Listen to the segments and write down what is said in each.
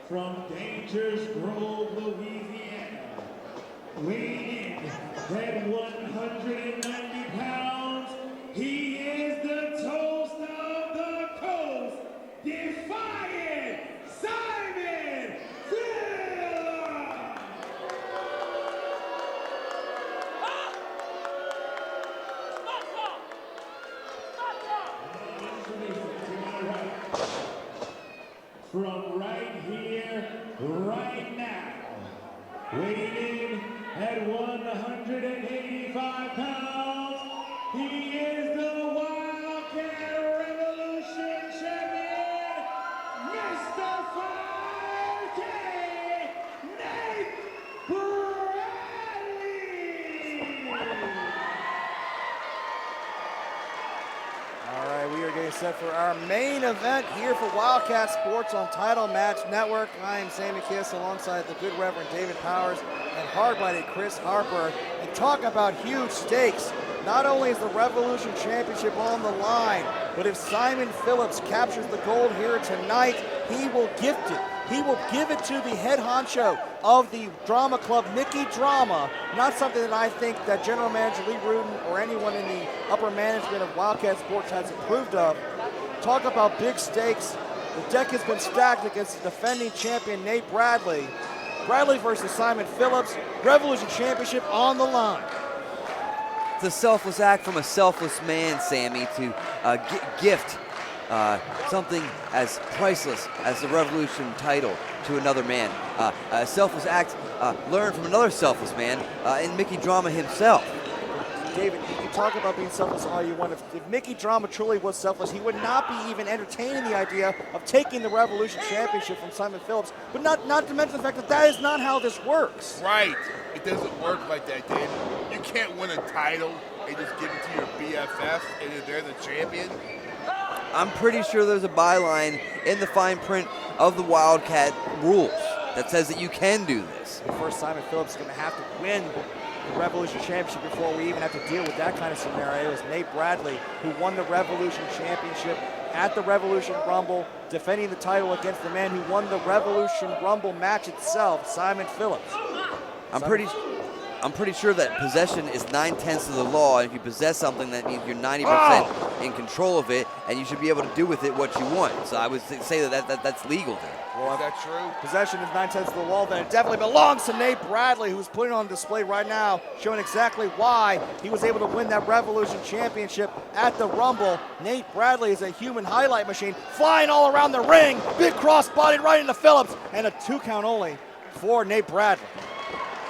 from Dangers Grove, Louisiana, weighing in at 190 pounds, he is the toast of the coast, Defiant Simon Phillips! From right here, right now, weighing at 185 pounds, he is the Wildkat Revolution champion, Mr. 5K, Nate Bradley! All right, we are getting set for our main event here for Wildkat Sports on Title Match Network. I am Sammy Kiss alongside the good Reverend David Powers and hard-bodied Chris Harper. And talk about huge stakes. Not only is the Revolution Championship on the line, but if Simon Phillips captures the gold here tonight, he will gift it. He will give it to the head honcho of the drama club, Mickey Drama. Not something that I think that General Manager Lee Rudin or anyone in the upper management of Wildkat Sports has approved of. Talk about big stakes. The deck has been stacked against the defending champion, Nate Bradley. Bradley versus Simon Phillips, Revolution Championship on the line. It's a selfless act from a selfless man, Sammy, to gift something as priceless as the Revolution title to another man. A selfless act learned from another selfless man in Mickey Drama himself. David, you can talk about being selfless all you want. If Mickey Drama truly was selfless, he would not be even entertaining the idea of taking the Revolution Championship from Simon Phillips, but not to mention the fact that that is not how this works. Right. It doesn't work like that, David. You can't win a title and just give it to your BFF and they're the champion. I'm pretty sure there's a byline in the fine print of the Wildkat rules that says that you can do this. First, Simon Phillips is going to have to win the Revolution Championship before we even have to deal with that kind of scenario. It's Nate Bradley, who won the Revolution Championship at the Revolution Rumble, defending the title against the man who won the Revolution Rumble match itself, Simon Phillips. I'm pretty sure that possession is 9/10 of the law, and if you possess something, that means you're 90% in control of it, and you should be able to do with it what you want. So I would say that's legal there. Well, is that true? Possession is 9/10 of the law, then it definitely belongs to Nate Bradley, who's putting it on display right now, showing exactly why he was able to win that Revolution Championship at the Rumble. Nate Bradley is a human highlight machine, flying all around the ring, big cross-bodied right into Phillips, and a 2 count only for Nate Bradley.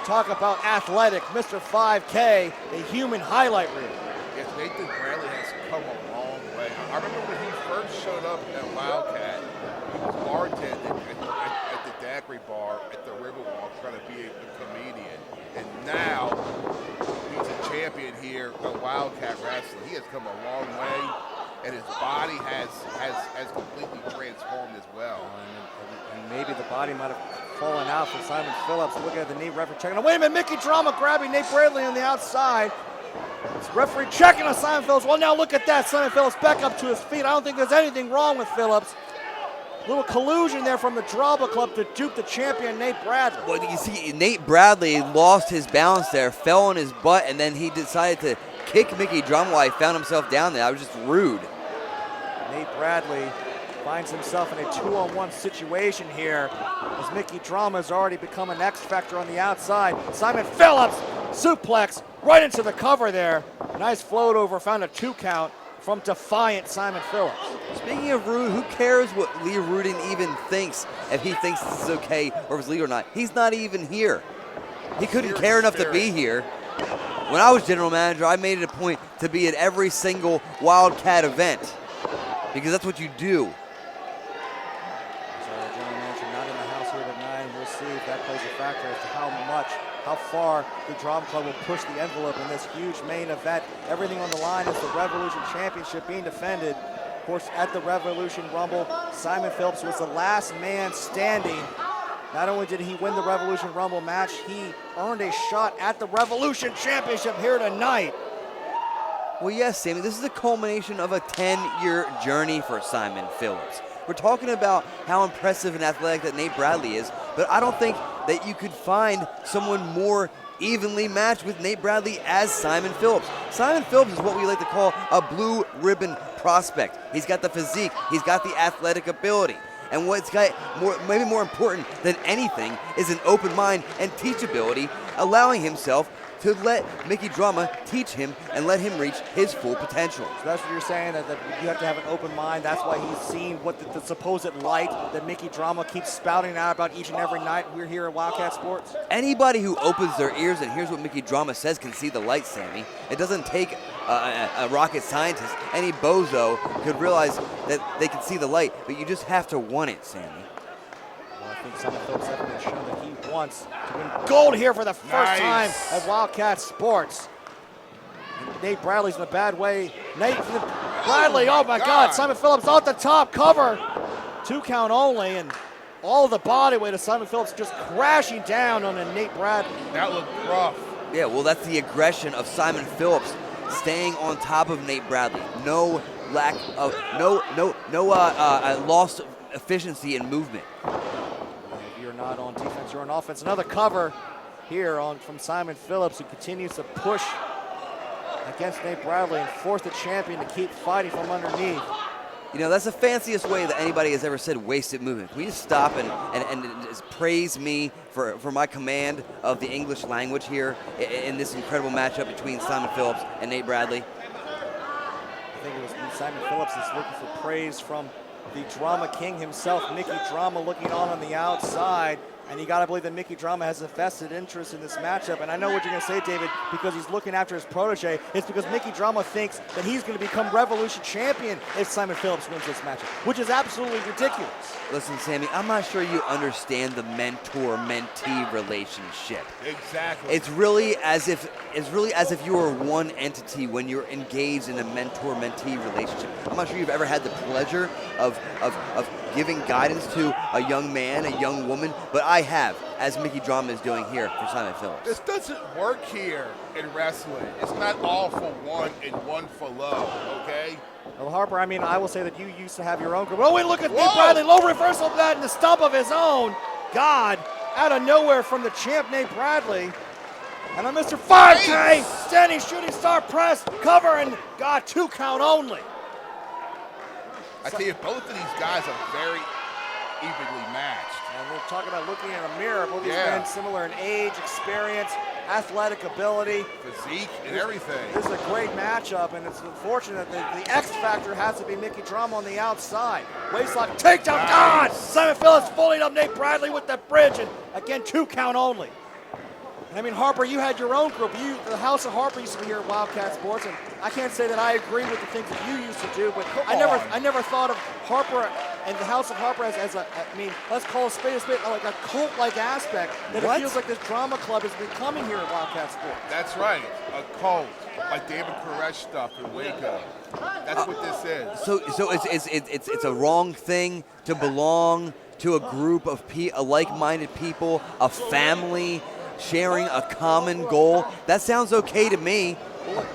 Talk about athletic, Mr. 5K, a human highlight reel. Yes, Nathan Bradley has come a long way. I remember when he first showed up at Wildkat, he was bartending at the daiquiri bar at the Riverwalk trying to be a comedian. And now he's a champion here at Wildkat Wrestling. He has come a long way, and his body has completely transformed as well. And maybe the body might have fallen out for Simon Phillips. Looking at the knee, referee checking. Wait a minute, Mickey Drama grabbing Nate Bradley on the outside. It's referee checking on Simon Phillips. Well, now look at that. Simon Phillips back up to his feet. I don't think there's anything wrong with Phillips. Little collusion there from the Drama Club to dupe the champion, Nate Bradley. Well, you see, Nate Bradley lost his balance there, fell on his butt, and then he decided to kick Mickey Drama while he found himself down there. That was just rude. Nate Bradley finds himself in a 2-on-1 situation here as Mickey Drama has already become an X factor on the outside. Simon Phillips, suplex right into the cover there. Nice float over, found a 2 count from defiant Simon Phillips. Speaking of rude, who cares what Lee Rudin even thinks, if he thinks this is okay or if it's legal or not? He's not even here. He couldn't care enough to be here. When I was general manager, I made it a point to be at every single Wildkat event because that's what you do. See if that plays a factor as to how far the Drama Club will push the envelope in this huge main event. Everything on the line is the Revolution Championship being defended. Of course, at the Revolution Rumble, Simon Phillips was the last man standing. Not only did he win the Revolution Rumble match, he earned a shot at the Revolution Championship here tonight. Well, yes, Sammy, this is the culmination of a 10-year journey for Simon Phillips. We're talking about how impressive and athletic that Nate Bradley is, but I don't think that you could find someone more evenly matched with Nate Bradley as Simon Phillips. Simon Phillips is what we like to call a blue ribbon prospect. He's got the physique, he's got the athletic ability. And what's got maybe more important than anything is an open mind and teachability, allowing himself to let Mickey Drama teach him and let him reach his full potential. So that's what you're saying, that you have to have an open mind. That's why he's seen what the supposed light that Mickey Drama keeps spouting out about each and every night we're here at Wildkat Sports. Anybody who opens their ears and hears what Mickey Drama says can see the light, Sammy. It doesn't take a rocket scientist. Any bozo could realize that they can see the light, but you just have to want it, Sammy. Well, I think Simon Phillips has shown that he wants to win gold here for the first time at Wildkat Sports. And Nate Bradley's in a bad way. Bradley, oh my God, Simon Phillips off the top, cover. 2 count only, and all the body weight of Simon Phillips just crashing down on a Nate Bradley. That looked rough. Yeah, well, that's the aggression of Simon Phillips staying on top of Nate Bradley. No lack of, lost efficiency in movement. If you're not on defense, you're on offense. Another cover here from Simon Phillips, who continues to push against Nate Bradley and force the champion to keep fighting from underneath. You know, that's the fanciest way that anybody has ever said wasted movement. Can we just stop and just praise me for my command of the English language here in this incredible matchup between Simon Phillips and Nate Bradley? I think it was Simon Phillips is looking for praise from the Drama King himself, Mickey Drama, looking on the outside. And you got to believe that Mickey Drama has a vested interest in this matchup. And I know what you're going to say, David, because he's looking after his protege. It's because Mickey Drama thinks that he's going to become Revolution champion if Simon Phillips wins this matchup, which is absolutely ridiculous. Listen, Sammy, I'm not sure you understand the mentor-mentee relationship. Exactly. It's really as if you were one entity when you're engaged in a mentor-mentee relationship. I'm not sure you've ever had the pleasure of giving guidance to a young man, a young woman, but I have, as Mickey Drama is doing here for Simon Phillips. This doesn't work here in wrestling. It's not all for one and one for low, okay? Well, Harper, I mean, I will say that you used to have your own group. Oh, wait, look at Nate Bradley, low reversal of that and the stump of his own. God, out of nowhere from the champ, Nate Bradley. And on Mr. 5K, standing shooting star press, cover, and God, 2 count only. I tell you, both of these guys are very evenly matched. And we're talking about looking in a mirror. Both these men similar in age, experience, athletic ability. Physique and everything. This is a great matchup, and it's unfortunate that the X factor has to be Mickey Drama on the outside. Waistlock, takedown, God! Simon Phillips pulling up Nate Bradley with the bridge, and again, 2 count only. I mean, Harper, you had your own group. The House of Harper used to be here at Wildkat Sports, and I can't say that I agree with the things that you used to do, but I never thought of Harper and the House of Harper as a, I mean, let's call a spade, like a cult-like aspect that it feels like this drama club is becoming here at Wildkat Sports. That's right, a cult, like David Koresh stuff in Waco. That's what this is. So it's a wrong thing to belong to a group of like-minded people, a family, sharing a common goal. That sounds okay to me.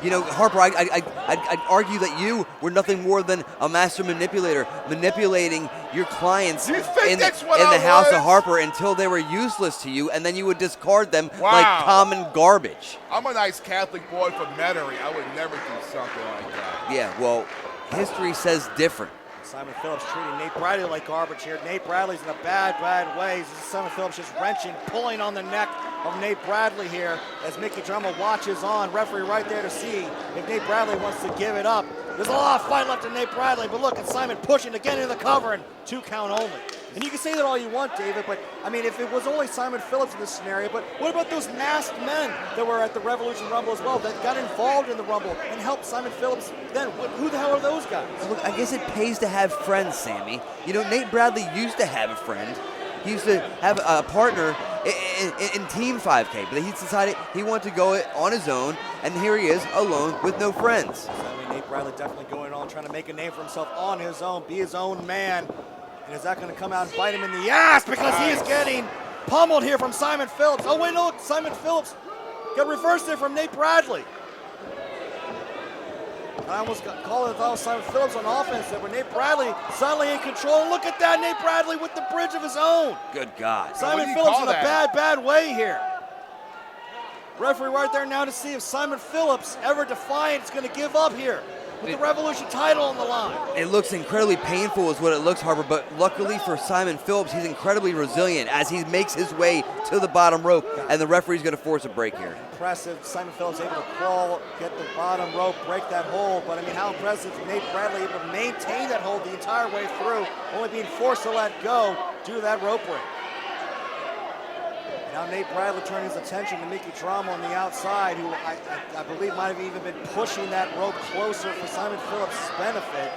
You know, Harper, I'd argue that you were nothing more than a master manipulator, manipulating your clients in the House of Harper until they were useless to you, and then you would discard them like common garbage. I'm a nice Catholic boy from Metairie. I would never do something like that. Yeah, well, history says different. Simon Phillips treating Nate Bradley like garbage here. Nate Bradley's in a bad way. Simon Phillips just wrenching, pulling on the neck of Nate Bradley here as Mickey Drama watches on. Referee right there to see if Nate Bradley wants to give it up. There's a lot of fight left in Nate Bradley, but look at Simon pushing to get into the cover, and 2 count only. And you can say that all you want, David, but I mean, if it was only Simon Phillips in this scenario, but what about those masked men that were at the Revolution Rumble as well, that got involved in the Rumble and helped Simon Phillips then? Who the hell are those guys? Look, I guess it pays to have friends, Sammy. You know, Nate Bradley used to have a friend. He used to have a partner in Team 5K, but he decided he wanted to go on his own, and here he is, alone with no friends. I mean, Nate Bradley definitely going on, trying to make a name for himself on his own, be his own man. And is that going to come out and bite him in the ass, because he is getting pummeled here from Simon Phillips. Oh, wait, look, Simon Phillips got reversed there from Nate Bradley. I almost called it without Simon Phillips on offense there, but Nate Bradley suddenly in control. And look at that, Nate Bradley with the bridge of his own. Good God. Simon Phillips in a bad way here. Referee right there now to see if Simon Phillips, ever defiant, is going to give up here with the Revolution title on the line. It looks incredibly painful is what it looks, Harper, but luckily for Simon Phillips, he's incredibly resilient as he makes his way to the bottom rope, and the referee's going to force a break here. Impressive. Simon Phillips able to crawl, get the bottom rope, break that hold, but I mean, how impressive Nate Bradley able to maintain that hold the entire way through, only being forced to let go due to that rope break. Now Nate Bradley turning his attention to Mickey Drama on the outside, who I believe might have even been pushing that rope closer for Simon Phillips' benefit.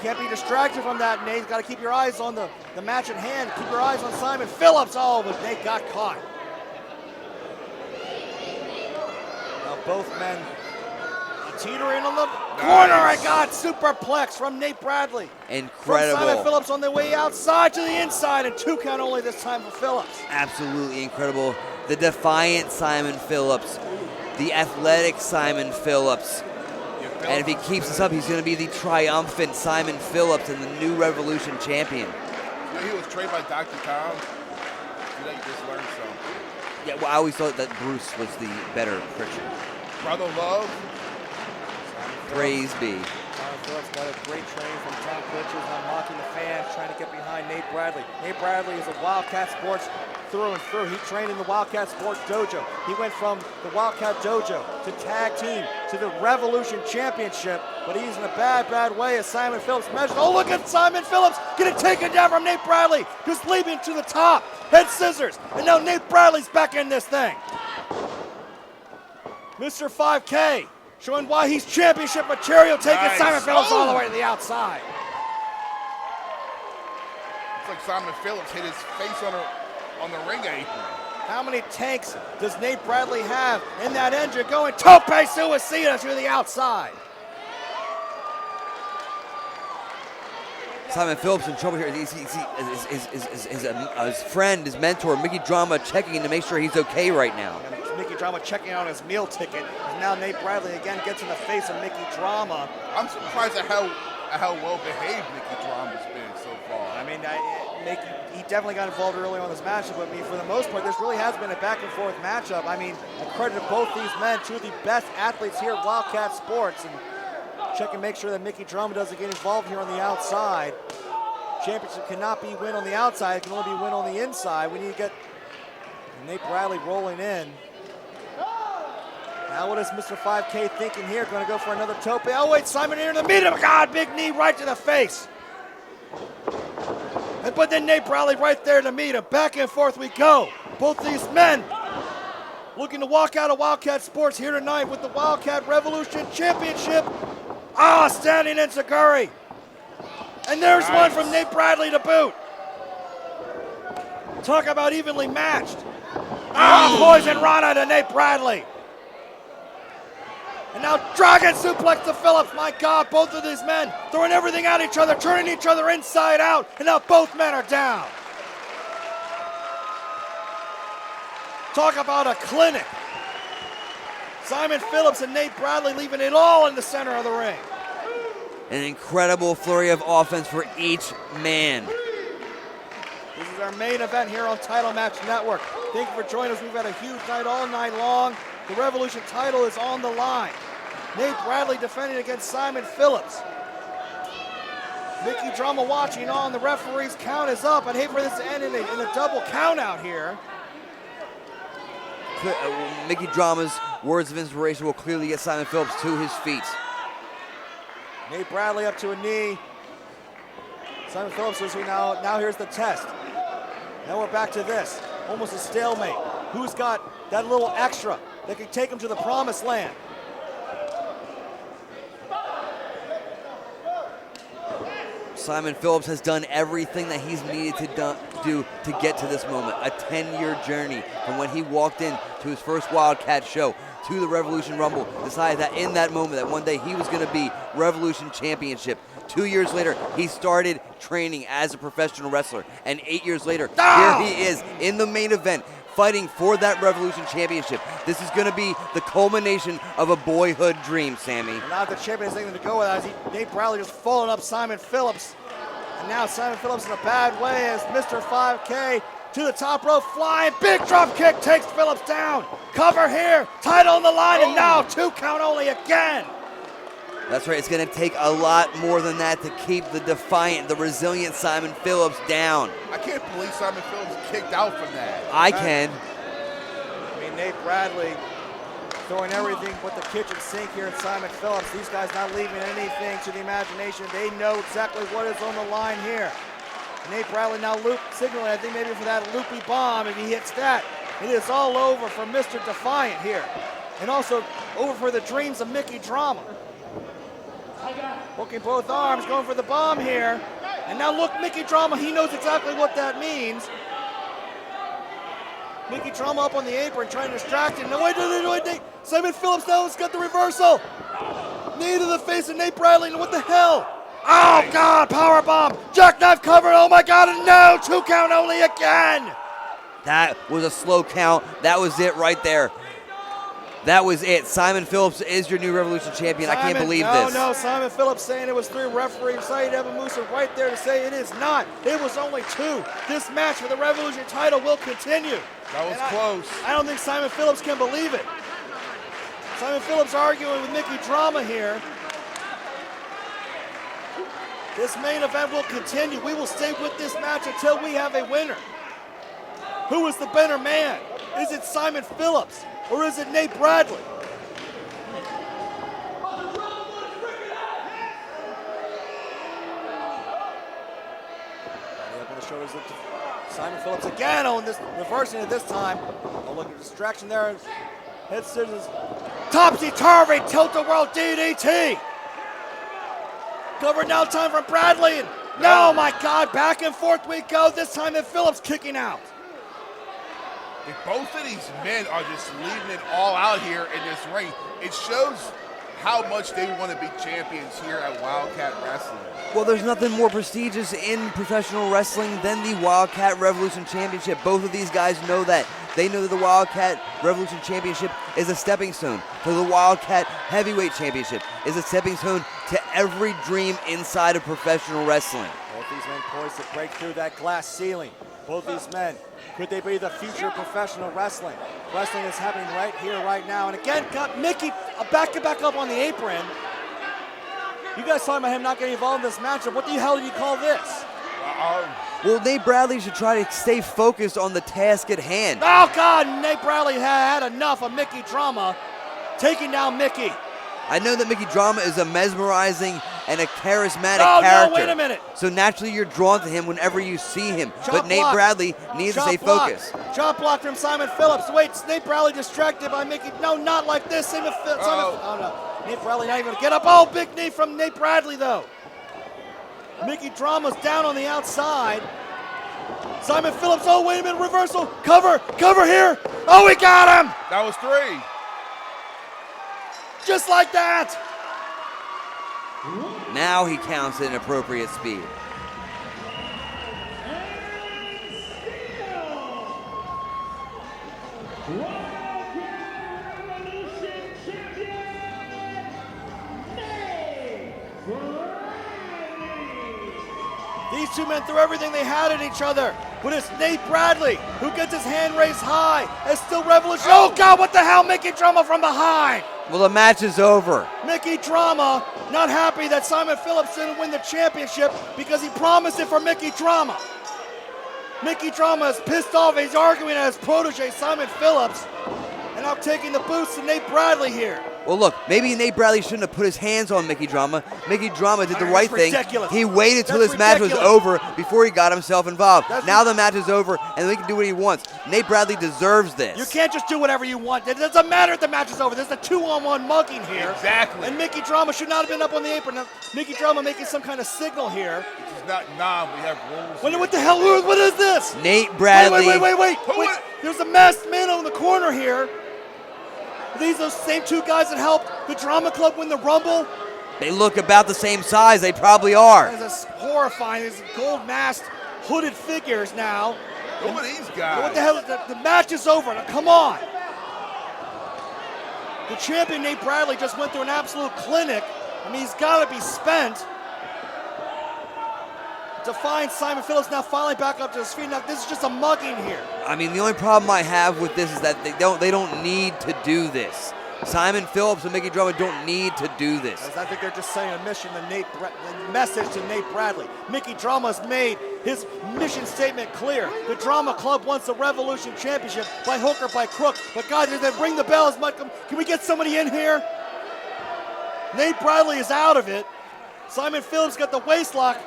Can't be distracted from that, Nate. Got to keep your eyes on the match at hand. Keep your eyes on Simon Phillips. Oh, but Nate got caught. Now both men teetering on the corner. I got superplex from Nate Bradley. Incredible. From Simon Phillips on the way outside to the inside, and 2 count only this time for Phillips. Absolutely incredible. The defiant Simon Phillips, the athletic Simon Phillips. And if he keeps this up, he's going to be the triumphant Simon Phillips and the new Revolution champion. You know, he was trained by Dr. Tom. You just learned something. Yeah, well, I always thought that Bruce was the better Pritchard. Brother Love. Praise be. Simon Phillips got a great training from Tom Pritchard, unlocking the fans, trying to get behind Nate Bradley. Nate Bradley is a Wildkat Sports through and through. He trained in the Wildkat Sports Dojo. He went from the Wildkat Dojo to tag team to the Revolution Championship, but he's in a bad way as Simon Phillips measures. Oh, look at Simon Phillips getting taken down from Nate Bradley, just leaping to the top. Head scissors, and now Nate Bradley's back in this thing. Mr. 5K. Showing why he's championship material, taking Simon Phillips all the way to the outside. It's like Simon Phillips hit his face on the ring apron. How many tanks does Nate Bradley have in that engine going tope suicida to the outside? Simon Phillips in trouble here. His friend, his mentor, Mickey Drama, checking in to make sure he's okay right now. Mickey Drama checking out his meal ticket. And now Nate Bradley again gets in the face of Mickey Drama. I'm surprised at how well behaved Mickey Drama's been so far. I mean, he definitely got involved early on this matchup, but I mean, for the most part, this really has been a back and forth matchup. I mean, I credit both these men, 2 of the best athletes here at Wildkat Sports, and check and make sure that Mickey Drama doesn't get involved here on the outside. Championship cannot be win on the outside, it can only be win on the inside. We need to get Nate Bradley rolling in. Now what is Mr. 5K thinking here? Going to go for another tope. Oh wait, Simon here in the middle. God, big knee right to the face. But then Nate Bradley right there to meet him. Back and forth we go. Both these men looking to walk out of Wildkat Sports here tonight with the Wildkat Revolution Championship. Standing enziguri. And there's one from Nate Bradley to boot. Talk about evenly matched. Poison Rana to Nate Bradley. And now Dragon suplex to Phillips. My God, both of these men throwing everything at each other, turning each other inside out, and now both men are down. Talk about a clinic. Simon Phillips and Nate Bradley leaving it all in the center of the ring. An incredible flurry of offense for each man. This is our main event here on Title Match Network. Thank you for joining us. We've had a huge night all night long. The Revolution title is on the line. Nate Bradley defending against Simon Phillips. Mickey Drama watching on. The referee's count is up. I'd hate for this to end in a double count out here. Mickey Drama's words of inspiration will clearly get Simon Phillips to his feet. Nate Bradley up to a knee. Simon Phillips says, now here's the test. Now we're back to this. Almost a stalemate. Who's got that little extra that can take him to the promised land? Simon Phillips has done everything that he's needed to do to get to this moment. A 10-year journey from when he walked in to his first Wildkat show to the Revolution Rumble, decided that in that moment that one day he was going to be Revolution Championship. 2 years later, he started training as a professional wrestler. And 8 years later, here he is in the main event, fighting for that Revolution Championship. This is going to be the culmination of a boyhood dream, Sammy. And not the champion has anything to go with that. Nate Bradley just following up Simon Phillips. And now Simon Phillips in a bad way as Mr. 5K to the top rope, flying, big drop kick, takes Phillips down. Cover here, title on the line, and now 2 count only again. That's right, it's going to take a lot more than that to keep the defiant, the resilient Simon Phillips down. I can't believe Simon Phillips kicked out from that. I can. I mean, Nate Bradley throwing everything but the kitchen sink here in Simon Phillips. These guys not leaving anything to the imagination. They know exactly what is on the line here. Nate Bradley now signaling, I think maybe for that loopy bomb. If he hits that, it is all over for Mr. Defiant here. And also over for the dreams of Mickey Drama. Hooking both arms, going for the bomb here. And now look, Mickey Drama, he knows exactly what that means. Mickey Drama up on the apron, trying to distract him. No, wait, Simon Phillips now has got the reversal. Knee to the face of Nate Bradley, and what the hell? Oh, God, powerbomb, jackknife cover, oh my God, and no, 2 count only again. That was a slow count. That was it right there. That was it. Simon Phillips is your new Revolution Champion. I can't believe this. No, Simon Phillips saying it was 3 referees. Saeed Ebamusa right there to say it is not. It was only 2. This match for the Revolution title will continue. That was close. I don't think Simon Phillips can believe it. Simon Phillips arguing with Mickey Drama here. This main event will continue. We will stay with this match until we have a winner. Who is the better man? Is it Simon Phillips or is it Nate Bradley? Up on the shoulders of Simon Phillips again on this, reversing it this time. Oh, look at the distraction there. Head scissors. Topsy-turvy, tilt-a-whirl DDT. Cover now, time from Bradley. And no, my God, back and forth we go. This time it's Phillips kicking out. If both of these men are just leaving it all out here in this ring, it shows how much they want to be champions here at Wildkat Wrestling. Well, there's nothing more prestigious in professional wrestling than the Wildkat Revolution Championship. Both of these guys know that. They know that the Wildkat Revolution Championship is a stepping stone to the Wildkat Heavyweight Championship, is a stepping stone to every dream inside of professional wrestling. Both these men poised to break through that glass ceiling. Both these men, could they be the future of professional wrestling? Wrestling is happening right here, right now. And again, got Mickey back up on the apron. You guys talking about him not getting involved in this matchup. What the hell do you call this? Well, Nate Bradley should try to stay focused on the task at hand. Oh, God, Nate Bradley had enough of Mickey Drama taking down Mickey. I know that Mickey Drama is a mesmerizing and a charismatic character. No, wait a minute. So naturally you're drawn to him whenever you see him. Chop but Nate block. Bradley needs to stay focused. Chop block from Simon Phillips. Wait, Nate Bradley distracted by Mickey. No, not like this. Simon oh, no. Nate Bradley not even gonna get up. Oh, big knee from Nate Bradley, though. Mickey Drama's down on the outside. Simon Phillips, oh, wait a minute, reversal. Cover here. Oh, we got him. That was 3. Just like that. Now he counts at an appropriate speed. These two men threw everything they had at each other. But it's Nate Bradley who gets his hand raised high. It's still Revolution. Oh, God, what the hell? Mickey Drama from behind. Well, the match is over. Mickey Drama not happy that Simon Phillips didn't win the championship because he promised it for Mickey Drama. Mickey Drama is pissed off. He's arguing at his protege, Simon Phillips. And now taking the boost to Nate Bradley here. Well, look, maybe Nate Bradley shouldn't have put his hands on Mickey Drama. Mickey Drama did the right thing. Ridiculous. He waited till this match was over before he got himself involved. Now the match is over, and he can do what he wants. Nate Bradley deserves this. You can't just do whatever you want. It doesn't matter if the match is over. There's a 2-on-1 mugging here. Exactly. And Mickey Drama should not have been up on the apron. Now, Mickey Drama making some kind of signal here. not non. We have rules. Wait, here. what the hell? What is this? Nate Bradley. Wait. There's a masked man on the corner here. Are these those same two guys that helped the Drama Club win the Rumble? They look about the same size. They probably are. This is horrifying. These gold masked, hooded figures now. Who are these guys? What the hell? The match is over. Now, come on. The champion, Nate Bradley, just went through an absolute clinic. I mean, he's got to be spent. Defiant Simon Phillips now finally back up to his feet. Now, this is just a mugging here. I mean, the only problem I have with this is that they don't need to do this. Simon Phillips and Mickey Drama don't need to do this. I think they're just saying a mission to the message to Nate Bradley. Mickey Drama's made his mission statement clear. The Drama Club wants the Revolution Championship by hook or by crook. But guys, they ring the bells. Can we get somebody in here? Nate Bradley is out of it. Simon Phillips got the waist lock.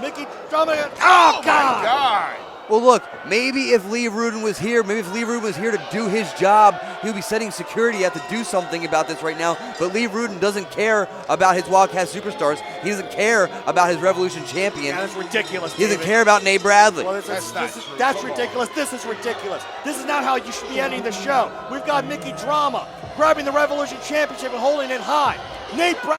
Mickey Drama. Oh, God! My God! Well, look, maybe if Lee Rudin was here, to do his job, he would be setting security. Have to do something about this right now. But Lee Rudin doesn't care about his Wildcat superstars. He doesn't care about his Revolution champion. Yeah, that's ridiculous. He doesn't care about Nate Bradley. Well, that's ridiculous. This is ridiculous. This is not how you should be ending the show. We've got Mickey Drama grabbing the Revolution Championship and holding it high. Nate Bradley.